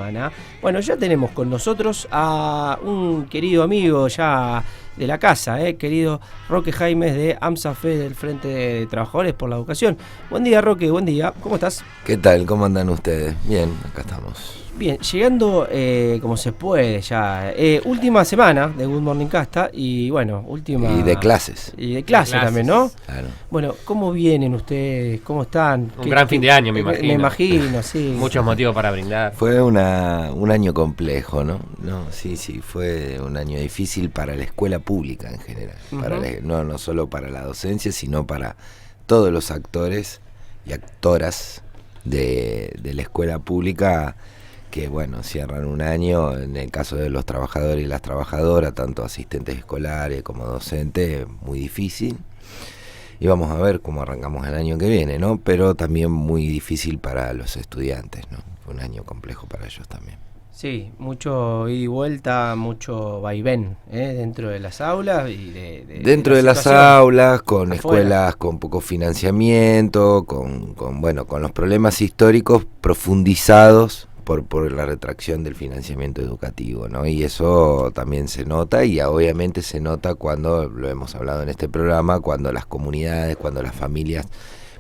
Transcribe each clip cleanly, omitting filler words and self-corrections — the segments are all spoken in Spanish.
semana. Bueno, ya tenemos con nosotros a un querido amigo ya de la casa, querido Roque Jaimes de AMSAFE, del Frente de Trabajadores por la Educación. Buen día, Roque, buen día. ¿Cómo estás? ¿Qué tal? ¿Cómo andan ustedes? Bien, acá estamos. Bien, llegando como se puede ya. Última semana de Good Morning Casta y bueno, última... Y de clases. Y de clases también, ¿no? Claro. Bueno, ¿cómo vienen ustedes? ¿Cómo están? Un gran fin de año, me imagino. Me imagino, sí. Muchos motivos para brindar. Fue un año complejo, ¿no? Sí, fue un año difícil para la escuela pública en general. Uh-huh. No solo para la docencia, sino para todos los actores y actoras de la escuela pública que, bueno, cierran un año, en el caso de los trabajadores y las trabajadoras, tanto asistentes escolares como docentes, muy difícil. Y vamos a ver cómo arrancamos el año que viene, ¿no? Pero también muy difícil para los estudiantes, ¿no? Fue un año complejo para ellos también. Sí, mucho ida y vuelta, mucho vaivén, dentro de las aulas y dentro de las aulas, con escuelas con poco financiamiento, con los problemas históricos profundizados por la retracción del financiamiento educativo, ¿no? Y eso también se nota, y obviamente se nota cuando, lo hemos hablado en este programa, cuando las comunidades, cuando las familias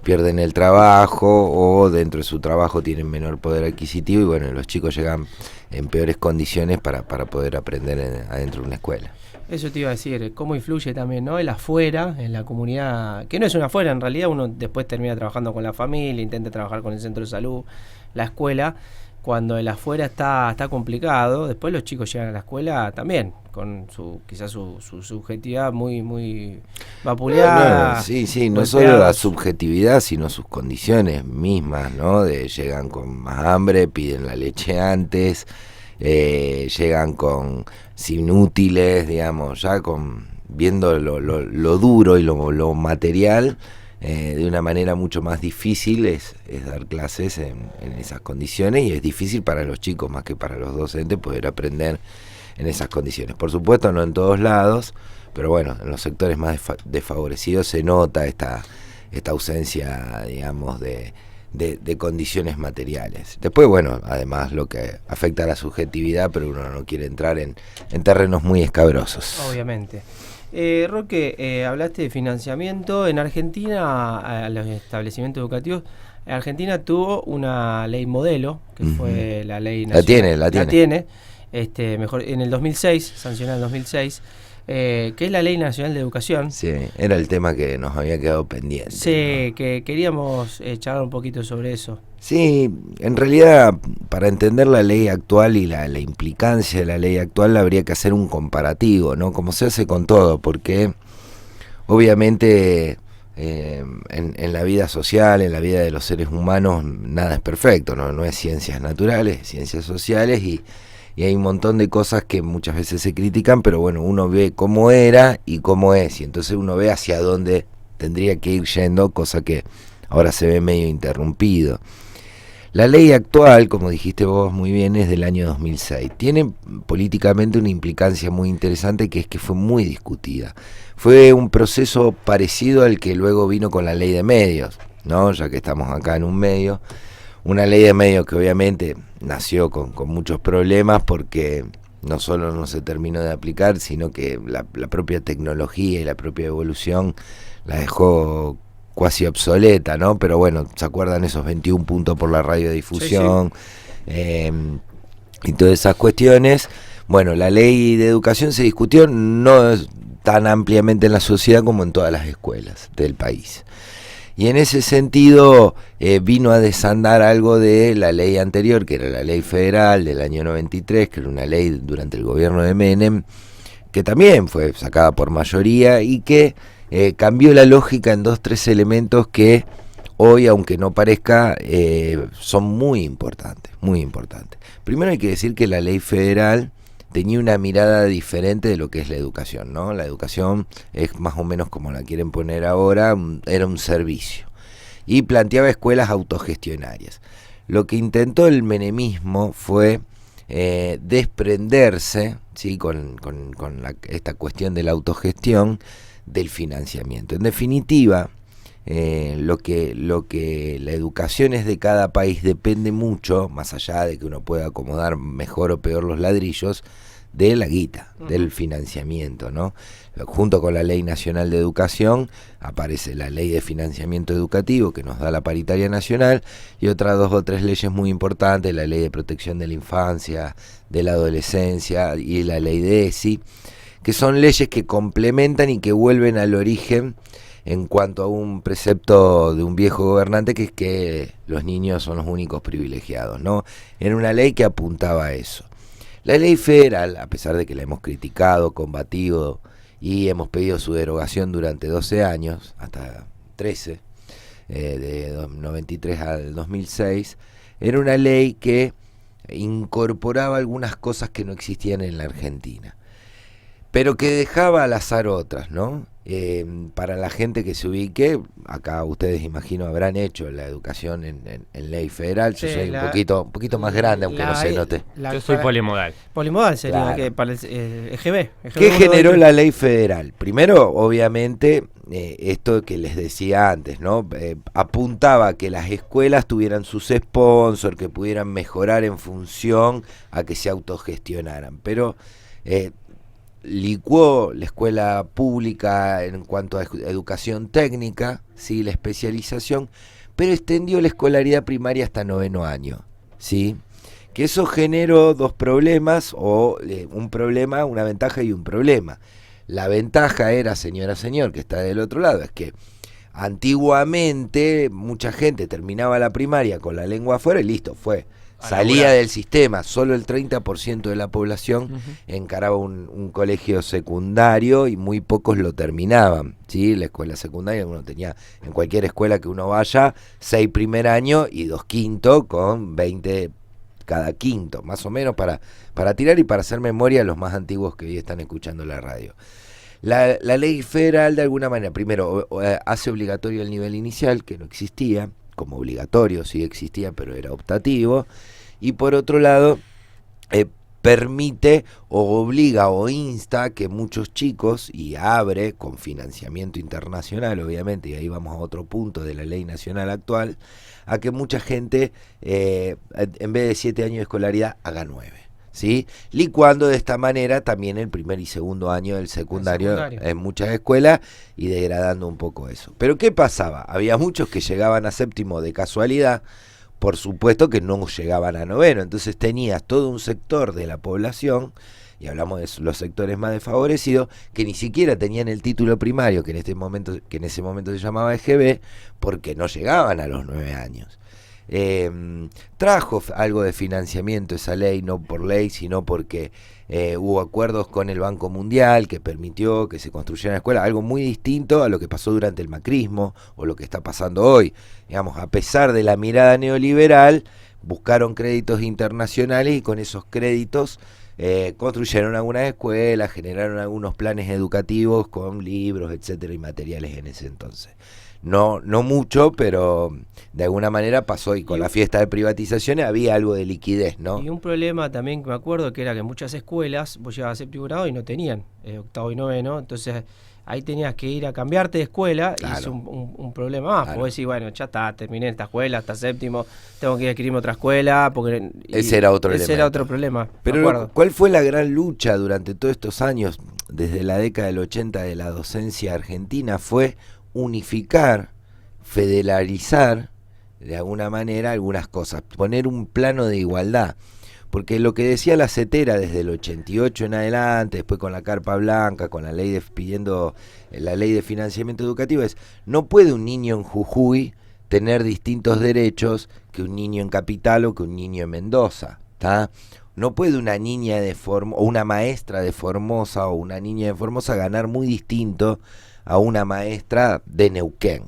pierden el trabajo o dentro de su trabajo tienen menor poder adquisitivo, y bueno, los chicos llegan en peores condiciones para poder aprender adentro de una escuela. Eso te iba a decir, cómo influye también, ¿no? El afuera, en la comunidad, que no es un afuera, en realidad uno después termina trabajando con la familia, intenta trabajar con el centro de salud, la escuela. Cuando el afuera está complicado, después los chicos llegan a la escuela también con quizás su subjetividad muy vapuleada. No solo la subjetividad, sino sus condiciones mismas, ¿no? Llegan con más hambre, piden la leche antes, llegan sin útiles, digamos, ya viendo lo duro y lo material. De una manera mucho más difícil es dar clases en esas condiciones, y es difícil para los chicos más que para los docentes poder aprender en esas condiciones. Por supuesto no en todos lados, pero bueno, en los sectores más desfavorecidos se nota esta ausencia, digamos, de condiciones materiales. Después, bueno, además lo que afecta a la subjetividad, pero uno no quiere entrar en terrenos muy escabrosos. Obviamente. Roque, hablaste de financiamiento. En Argentina, a los establecimientos educativos, Argentina tuvo una ley modelo, que fue la ley nacional. La tiene. Mejor, en el 2006, sancionada en el 2006, que es la Ley Nacional de Educación. Sí, era el tema que nos había quedado pendiente. Sí, ¿no? Que queríamos charlar un poquito sobre eso. Sí, en realidad, para entender la ley actual y la implicancia de la ley actual, habría que hacer un comparativo, ¿no? Como se hace con todo, porque obviamente en la vida social, en la vida de los seres humanos, nada es perfecto, no es ciencias naturales, es ciencias sociales, y hay un montón de cosas que muchas veces se critican, pero bueno, uno ve cómo era y cómo es, y entonces uno ve hacia dónde tendría que ir yendo, cosa que ahora se ve medio interrumpido. La ley actual, como dijiste vos muy bien, es del año 2006. Tiene políticamente una implicancia muy interesante, que es que fue muy discutida. Fue un proceso parecido al que luego vino con la ley de medios, ¿no? Ya que estamos acá en un medio. Una ley de medios que obviamente nació con muchos problemas, porque no solo no se terminó de aplicar, sino que la propia tecnología y la propia evolución la dejó cuasi obsoleta, ¿no? Pero bueno, ¿se acuerdan esos 21 puntos por la radiodifusión? Sí. Y todas esas cuestiones. Bueno, la ley de educación se discutió no tan ampliamente en la sociedad como en todas las escuelas del país. Y en ese sentido vino a desandar algo de la ley anterior, que era la ley federal del año 93, que era una ley durante el gobierno de Menem, que también fue sacada por mayoría y que cambió la lógica en 2-3 elementos que hoy, aunque no parezca, son muy importantes, muy importantes. Primero hay que decir que la ley federal tenía una mirada diferente de lo que es la educación, ¿no? La educación es más o menos como la quieren poner ahora, era un servicio, y planteaba escuelas autogestionarias. Lo que intentó el menemismo fue desprenderse, ¿sí? con esta cuestión de la autogestión, del financiamiento. En definitiva, lo que la educación es de cada país depende mucho, más allá de que uno pueda acomodar mejor o peor los ladrillos, de la guita, del financiamiento, ¿no? Junto con la Ley Nacional de Educación aparece la Ley de Financiamiento Educativo, que nos da la paritaria nacional, y otras 2 o 3 leyes muy importantes, la Ley de Protección de la Infancia, de la Adolescencia y la Ley de ESI, que son leyes que complementan y que vuelven al origen en cuanto a un precepto de un viejo gobernante, que es que los niños son los únicos privilegiados, ¿no? Era una ley que apuntaba a eso. La ley federal, a pesar de que la hemos criticado, combatido y hemos pedido su derogación durante 12 años, hasta 13, de 93 al 2006, era una ley que incorporaba algunas cosas que no existían en la Argentina, pero que dejaba al azar otras, ¿no? Para la gente que se ubique, acá ustedes imagino habrán hecho la educación en ley federal. Yo soy un poquito más grande, aunque no se note. Yo soy polimodal. Polimodal sería, claro. Que para el EGB. ¿Qué generó la ley federal? Primero, obviamente, esto que les decía antes, ¿no? Apuntaba a que las escuelas tuvieran sus sponsors, que pudieran mejorar en función a que se autogestionaran, pero licuó la escuela pública en cuanto a educación técnica, ¿sí? La especialización, pero extendió la escolaridad primaria hasta 9º año, ¿sí? Que eso generó 2 problemas, o un problema, una ventaja y un problema. La ventaja era, señor, que está del otro lado, es que antiguamente mucha gente terminaba la primaria con la lengua afuera y listo, salía del sistema. Solo el 30% de la población encaraba un colegio secundario y muy pocos lo terminaban, ¿sí? La escuela secundaria, uno tenía en cualquier escuela que uno vaya 6 primer año y 2 quinto, con 20 cada quinto, más o menos, para tirar y para hacer memoria a los más antiguos que hoy están escuchando la radio. La ley federal, de alguna manera, primero hace obligatorio el nivel inicial, que no existía. Como obligatorio sí existía, pero era optativo, y por otro lado permite o obliga o insta que muchos chicos, y abre con financiamiento internacional, obviamente, y ahí vamos a otro punto de la ley nacional actual, a que mucha gente en vez de 7 años de escolaridad haga 9, ¿sí? Licuando de esta manera también el primer y segundo año del secundario en muchas escuelas y degradando un poco eso. Pero ¿qué pasaba? Había muchos que llegaban a 7º de casualidad, por supuesto que no llegaban a 9º, entonces tenías todo un sector de la población, y hablamos de los sectores más desfavorecidos, que ni siquiera tenían el título primario, que en ese momento se llamaba EGB, porque no llegaban a los 9 años. Trajo algo de financiamiento esa ley, no por ley, sino porque hubo acuerdos con el Banco Mundial que permitió que se construyeran escuelas, algo muy distinto a lo que pasó durante el macrismo o lo que está pasando hoy. Digamos, a pesar de la mirada neoliberal, buscaron créditos internacionales y con esos créditos construyeron algunas escuelas, generaron algunos planes educativos con libros, etcétera, y materiales en ese entonces. No mucho, pero de alguna manera pasó, y con la fiesta de privatizaciones había algo de liquidez, ¿no? Y un problema también que me acuerdo que era que muchas escuelas vos llegabas a 7º grado y no tenían 8º y 9º, entonces ahí tenías que ir a cambiarte de escuela. Claro. Y es un problema más, claro. Porque decís, bueno, ya está, terminé esta escuela hasta 7º, tengo que ir a escribirme a otra escuela, porque ese era otro problema. Pero ¿cuál fue la gran lucha durante todos estos años, desde la década del 80 de la docencia argentina? Fue unificar, federalizar de alguna manera algunas cosas, poner un plano de igualdad, porque lo que decía la CETERA desde el 88 en adelante, después con la Carpa Blanca, con la ley pidiendo la ley de financiamiento educativo, es: no puede un niño en Jujuy tener distintos derechos que un niño en Capital o que un niño en Mendoza, ¿tá? No puede una niña o una maestra de Formosa o una niña de Formosa ganar muy distinto a una maestra de Neuquén.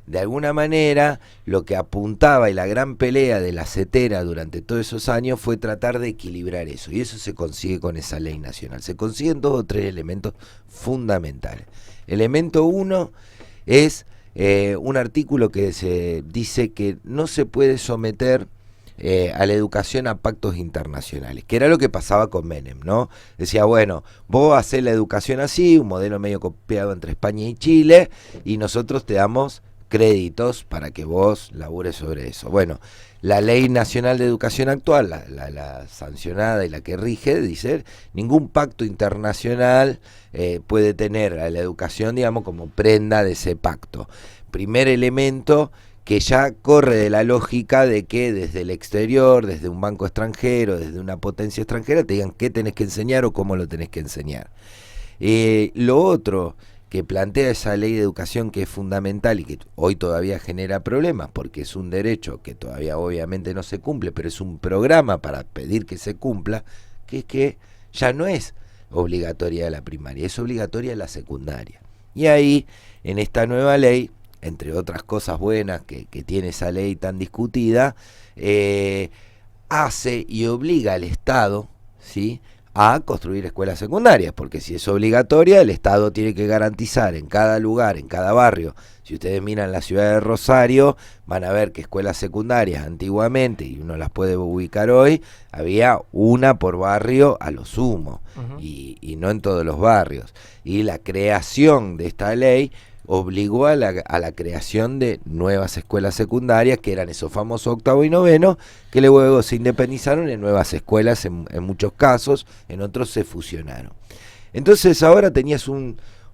De alguna manera, lo que apuntaba y la gran pelea de la CETERA durante todos esos años fue tratar de equilibrar eso, y eso se consigue con esa ley nacional. Se consiguen 2 o 3 elementos fundamentales. Elemento 1 es un artículo que se dice que no se puede someter a la educación a pactos internacionales, que era lo que pasaba con Menem, ¿no? Decía, bueno, vos hacés la educación así, un modelo medio copiado entre España y Chile, y nosotros te damos créditos para que vos labures sobre eso. Bueno, la Ley Nacional de Educación actual, la sancionada y la que rige, dice, ningún pacto internacional puede tener a la educación, digamos, como prenda de ese pacto. Primer elemento que ya corre de la lógica de que desde el exterior, desde un banco extranjero, desde una potencia extranjera, te digan qué tenés que enseñar o cómo lo tenés que enseñar. Lo otro que plantea esa ley de educación, que es fundamental y que hoy todavía genera problemas porque es un derecho que todavía obviamente no se cumple, pero es un programa para pedir que se cumpla, que es que ya no es obligatoria la primaria, es obligatoria la secundaria. Y ahí, en esta nueva ley, entre otras cosas buenas que tiene esa ley tan discutida, hace y obliga al Estado, ¿sí?, a construir escuelas secundarias, porque si es obligatoria, el Estado tiene que garantizar en cada lugar, en cada barrio. Si ustedes miran la ciudad de Rosario, van a ver que escuelas secundarias antiguamente, y uno las puede ubicar hoy, había una por barrio a lo sumo, y no en todos los barrios. Y la creación de esta ley obligó a la creación de nuevas escuelas secundarias, que eran esos famosos octavo y noveno, que luego se independizaron en nuevas escuelas en muchos casos, en otros se fusionaron. Entonces ahora tenías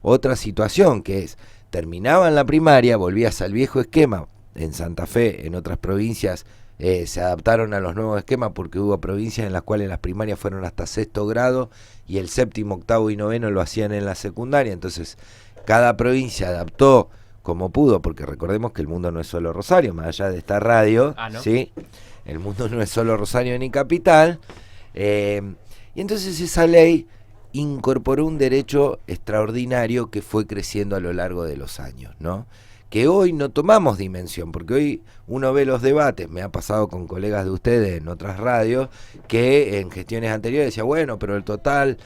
otra situación, que es, terminaban la primaria, volvías al viejo esquema. En Santa Fe, en otras provincias, se adaptaron a los nuevos esquemas, porque hubo provincias en las cuales las primarias fueron hasta sexto grado y el séptimo, octavo y noveno lo hacían en la secundaria. Entonces cada provincia adaptó como pudo, porque recordemos que el mundo no es solo Rosario, más allá de esta radio, ¿no? ¿sí? El mundo no es solo Rosario ni capital. Y entonces esa ley incorporó un derecho extraordinario que fue creciendo a lo largo de los años, ¿no? Que hoy no tomamos dimensión, porque hoy uno ve los debates, me ha pasado con colegas de ustedes en otras radios, que en gestiones anteriores decía, bueno, pero el total,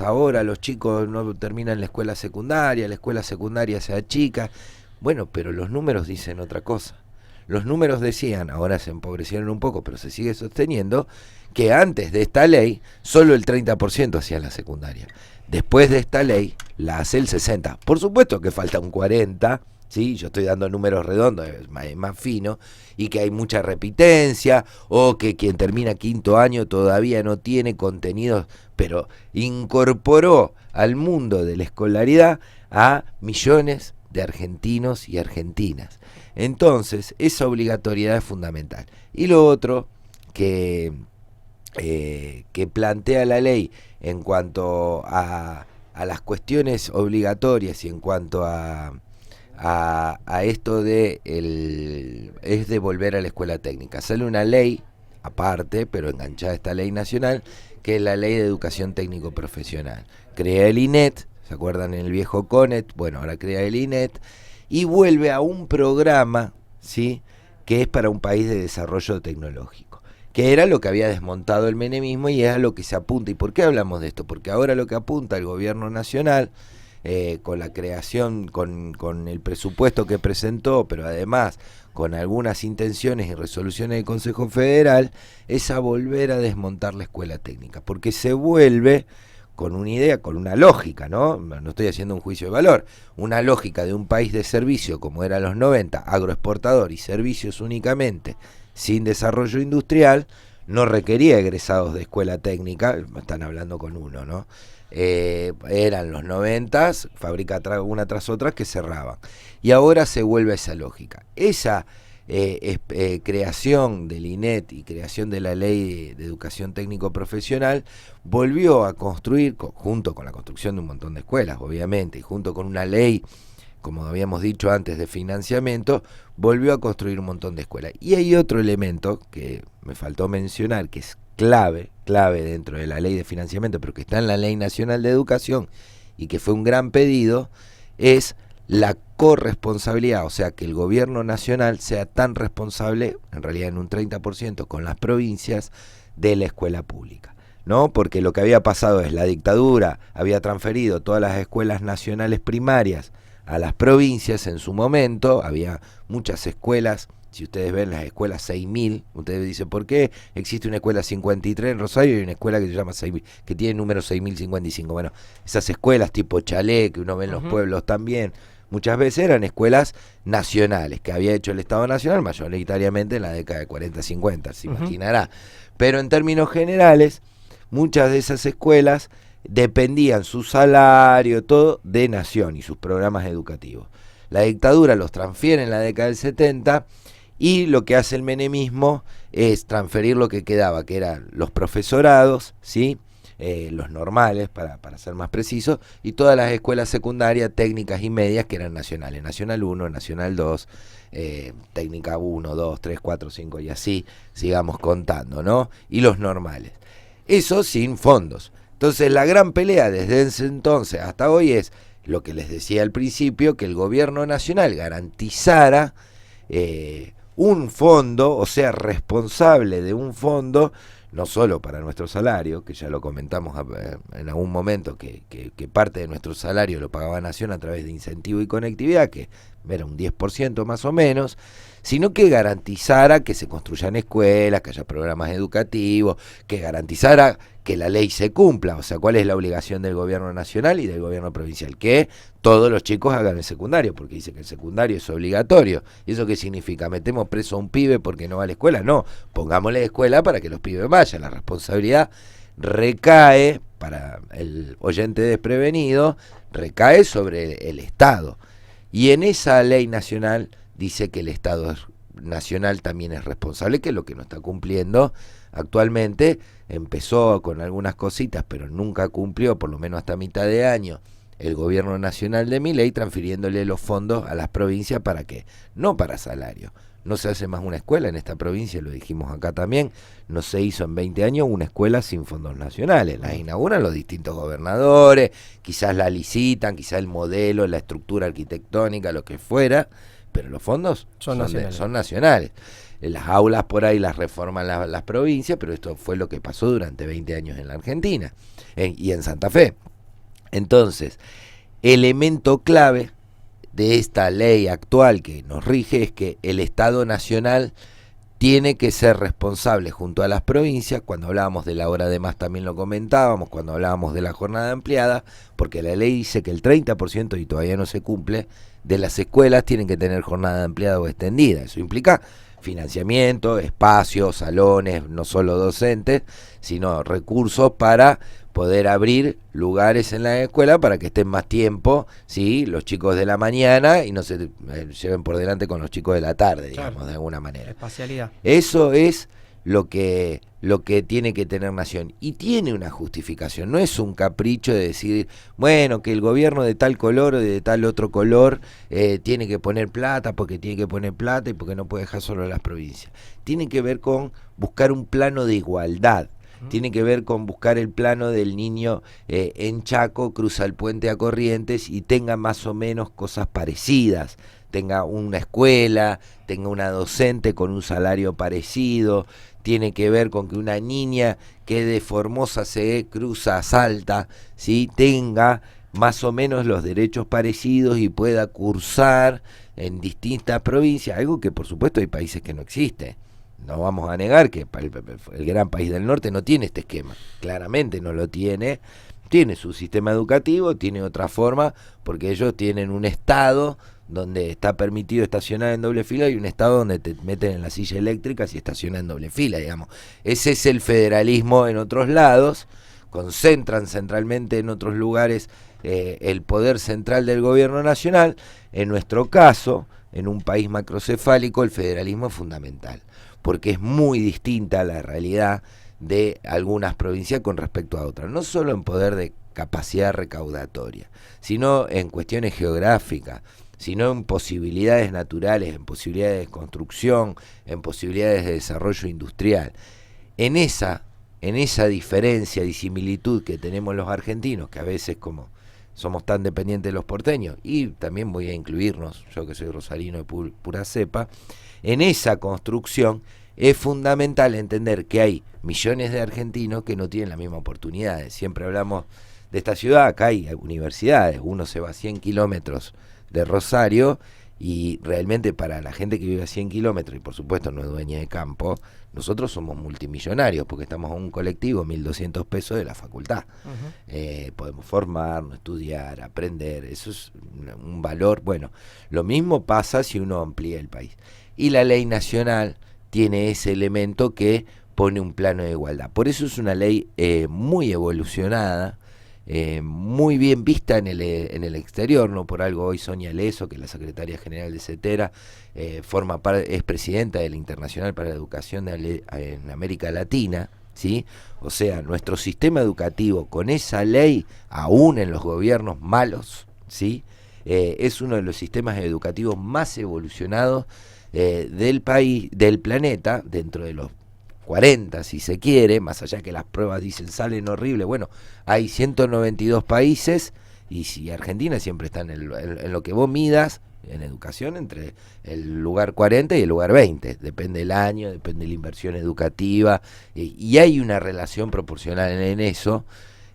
ahora los chicos no terminan la escuela secundaria se achica. Bueno, pero los números dicen otra cosa. Los números decían, ahora se empobrecieron un poco, pero se sigue sosteniendo, que antes de esta ley, solo el 30% hacía la secundaria. Después de esta ley, la hace el 60%. Por supuesto que falta un 40%, ¿sí? Yo estoy dando números redondos, es más fino, y que hay mucha repitencia, o que quien termina quinto año todavía no tiene contenidos, pero incorporó al mundo de la escolaridad a millones de argentinos y argentinas. Entonces, esa obligatoriedad es fundamental. Y lo otro que plantea la ley en cuanto a las cuestiones obligatorias y en cuanto a esto es de volver a la escuela técnica. Sale una ley aparte, pero enganchada a esta ley nacional, que es la Ley de Educación Técnico Profesional. Crea el INET, ¿se acuerdan en el viejo CONET? Bueno, ahora crea el INET y vuelve a un programa, ¿sí?, que es para un país de desarrollo tecnológico, que era lo que había desmontado el menemismo y es a lo que se apunta. ¿Y por qué hablamos de esto? Porque ahora lo que apunta el gobierno nacional, con la creación, con el presupuesto que presentó, pero además con algunas intenciones y resoluciones del Consejo Federal, es a volver a desmontar la escuela técnica, porque se vuelve con una idea, con una lógica, ¿no? No estoy haciendo un juicio de valor, una lógica de un país de servicio como era los 90, agroexportador y servicios únicamente, sin desarrollo industrial, no requería egresados de escuela técnica, están hablando con uno, ¿no? Eran los 90, fábrica una tras otra que cerraban. Y ahora se vuelve a esa lógica. Esa creación del INET y creación de la Ley de Educación Técnico Profesional volvió a construir, junto con la construcción de un montón de escuelas, obviamente, y junto con una ley, como habíamos dicho antes, de financiamiento, volvió a construir un montón de escuelas. Y hay otro elemento que me faltó mencionar, que es clave dentro de la ley de financiamiento, pero que está en la Ley Nacional de Educación y que fue un gran pedido, es la corresponsabilidad, o sea, que el gobierno nacional sea tan responsable, en realidad en un 30% con las provincias, de la escuela pública, ¿no? Porque lo que había pasado es la dictadura había transferido todas las escuelas nacionales primarias a las provincias en su momento, había muchas escuelas. Si ustedes ven las escuelas 6.000, ustedes dicen, ¿por qué existe una escuela 53 en Rosario y una escuela que se llama 6.000, que tiene número 6.055? Bueno, esas escuelas tipo chalet que uno ve en los pueblos también, muchas veces eran escuelas nacionales, que había hecho el Estado Nacional mayoritariamente en la década de 40-50, se imaginará. Pero en términos generales, muchas de esas escuelas dependían su salario, todo, de Nación y sus programas educativos. La dictadura los transfiere en la década del 70 y lo que hace el menemismo es transferir lo que quedaba, que eran los profesorados, ¿sí? Los normales, para ser más preciso, y todas las escuelas secundarias, técnicas y medias que eran nacionales, Nacional 1, Nacional 2, Técnica 1, 2, 3, 4, 5 y así, sigamos contando, ¿no? Y los normales. Eso sin fondos. Entonces la gran pelea desde ese entonces hasta hoy es lo que les decía al principio, que el gobierno nacional garantizara un fondo, o sea, responsable de un fondo, no solo para nuestro salario, que ya lo comentamos en algún momento, que parte de nuestro salario lo pagaba Nación a través de incentivo y conectividad, que era un 10% más o menos, sino que garantizara que se construyan escuelas, que haya programas educativos, que garantizara que la ley se cumpla. O sea, ¿cuál es la obligación del gobierno nacional y del gobierno provincial? Que todos los chicos hagan el secundario, porque dice que el secundario es obligatorio. ¿Y eso qué significa? ¿Metemos preso a un pibe porque no va a la escuela? No, pongámosle escuela para que los pibes vayan. La responsabilidad recae, para el oyente desprevenido, recae sobre el Estado. Y en esa ley nacional dice que el Estado nacional también es responsable, que es lo que no está cumpliendo actualmente. Empezó con algunas cositas, pero nunca cumplió, por lo menos hasta mitad de año, el gobierno nacional de Milei, transfiriéndole los fondos a las provincias para que, no para salario. No se hace más una escuela en esta provincia, lo dijimos acá también, no se hizo en 20 años una escuela sin fondos nacionales. Las inauguran los distintos gobernadores, quizás la licitan, quizás el modelo, la estructura arquitectónica, lo que fuera, pero los fondos son nacionales. Las aulas por ahí las reforman las provincias, pero esto fue lo que pasó durante 20 años en la Argentina y en Santa Fe. Entonces, elemento clave de esta ley actual que nos rige es que el Estado Nacional tiene que ser responsable junto a las provincias. Cuando hablábamos de la hora de más también lo comentábamos, cuando hablábamos de la jornada ampliada, porque la ley dice que el 30%, y todavía no se cumple, de las escuelas tienen que tener jornada ampliada o extendida. Eso implica financiamiento, espacios, salones, no solo docentes, sino recursos para poder abrir lugares en la escuela para que estén más tiempo, ¿sí?, los chicos de la mañana y no se lleven por delante con los chicos de la tarde, digamos, claro, de alguna manera. Espacialidad. Eso es lo que tiene que tener Nación, y tiene una justificación. No es un capricho de decir, bueno, que el gobierno de tal color o de tal otro color tiene que poner plata porque tiene que poner plata y porque no puede dejar solo a las provincias. Tiene que ver con buscar un plano de igualdad. Tiene que ver con buscar el plano del niño en Chaco, cruza el puente a Corrientes y tenga más o menos cosas parecidas. Tenga una escuela, tenga una docente con un salario parecido. Tiene que ver con que una niña que de Formosa se cruza a Salta, ¿sí?, tenga más o menos los derechos parecidos y pueda cursar en distintas provincias, algo que por supuesto hay países que no existe. No vamos a negar que el gran país del norte no tiene este esquema, claramente no lo tiene. Tiene su sistema educativo, tiene otra forma, porque ellos tienen un estado donde está permitido estacionar en doble fila y un estado donde te meten en la silla eléctrica si estacionas en doble fila, digamos. Ese es el federalismo en otros lados, concentran centralmente en otros lugares el poder central del gobierno nacional. En nuestro caso, en un país macrocefálico, el federalismo es fundamental, porque es muy distinta la realidad de algunas provincias con respecto a otras, no solo en poder de capacidad recaudatoria, sino en cuestiones geográficas, sino en posibilidades naturales, en posibilidades de construcción, en posibilidades de desarrollo industrial. En esa diferencia y similitud que tenemos los argentinos, que a veces como somos tan dependientes de los porteños, y también voy a incluirnos, yo que soy rosarino de pura cepa, en esa construcción es fundamental entender que hay millones de argentinos que no tienen las mismas oportunidades. Siempre hablamos de esta ciudad, acá hay universidades, uno se va a 100 kilómetros de Rosario Y realmente para la gente que vive a 100 kilómetros y por supuesto no es dueña de campo, nosotros somos multimillonarios porque estamos en un colectivo, 1.200 pesos de la facultad. Podemos formarnos, estudiar, aprender, eso es un valor. Bueno, lo mismo pasa si uno amplía el país. Y la ley nacional tiene ese elemento que pone un plano de igualdad. Por eso es una ley muy evolucionada, muy bien vista en el exterior, no por algo hoy Sonia Leso, que es la secretaria general de CETERA, es presidenta del Internacional para la Educación en América Latina, ¿sí? O sea, nuestro sistema educativo con esa ley, aún en los gobiernos malos, ¿sí? Es uno de los sistemas educativos más evolucionados del país, del planeta, dentro de los 40 si se quiere, más allá que las pruebas dicen salen horribles. Bueno, hay 192 países y si Argentina siempre está en lo que vos midas en educación entre el lugar 40 y el lugar 20, depende del año, depende de la inversión educativa, y hay una relación proporcional en eso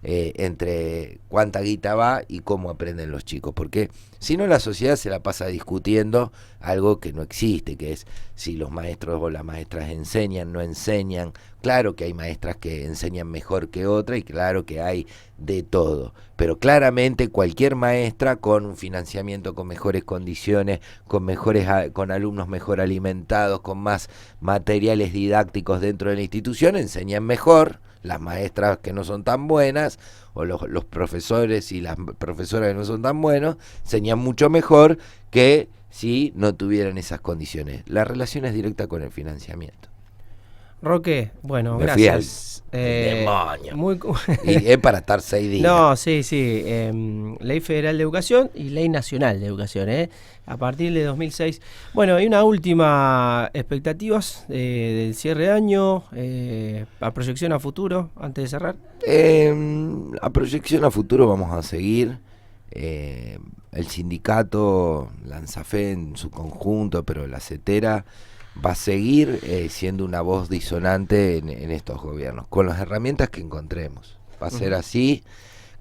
entre cuánta guita va y cómo aprenden los chicos, porque si no la sociedad se la pasa discutiendo algo que no existe, que es si los maestros o las maestras enseñan, no enseñan. Claro que hay maestras que enseñan mejor que otras y claro que hay de todo, pero claramente cualquier maestra con un financiamiento, con mejores condiciones, con alumnos mejor alimentados, con más materiales didácticos dentro de la institución, enseñan mejor. Las maestras que no son tan buenas, o los profesores y las profesoras que no son tan buenos, enseñan mucho mejor que si no tuvieran esas condiciones. La relación es directa con el financiamiento. Roque, bueno, Me gracias. fui al demonio. Muy... Y es para estar 6 días. No, sí. Ley Federal de Educación y Ley Nacional de Educación, a partir de 2006. Bueno, hay una última expectativas del cierre de año, a proyección a futuro, antes de cerrar. A proyección a futuro vamos a seguir. El sindicato, la ANSAFE en su conjunto, pero la CETERA va a seguir siendo una voz disonante en estos gobiernos, con las herramientas que encontremos. Va a ser así.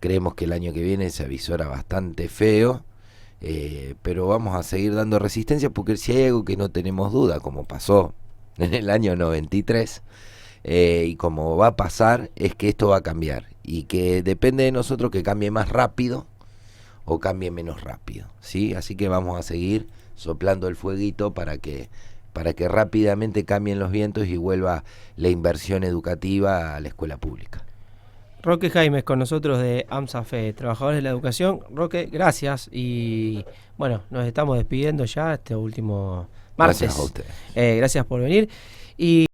Creemos que el año que viene se avisora bastante feo, pero vamos a seguir dando resistencia, porque si hay algo que no tenemos duda, como pasó en el año 93, y como va a pasar, es que esto va a cambiar, y que depende de nosotros que cambie más rápido o cambie menos rápido, ¿sí? Así que vamos a seguir soplando el fueguito para que rápidamente cambien los vientos y vuelva la inversión educativa a la escuela pública. Roque Jaimes con nosotros de AMSAFE, trabajadores de la educación. Roque, gracias y bueno, nos estamos despidiendo ya este último martes. Gracias a ustedes. Gracias por venir. Y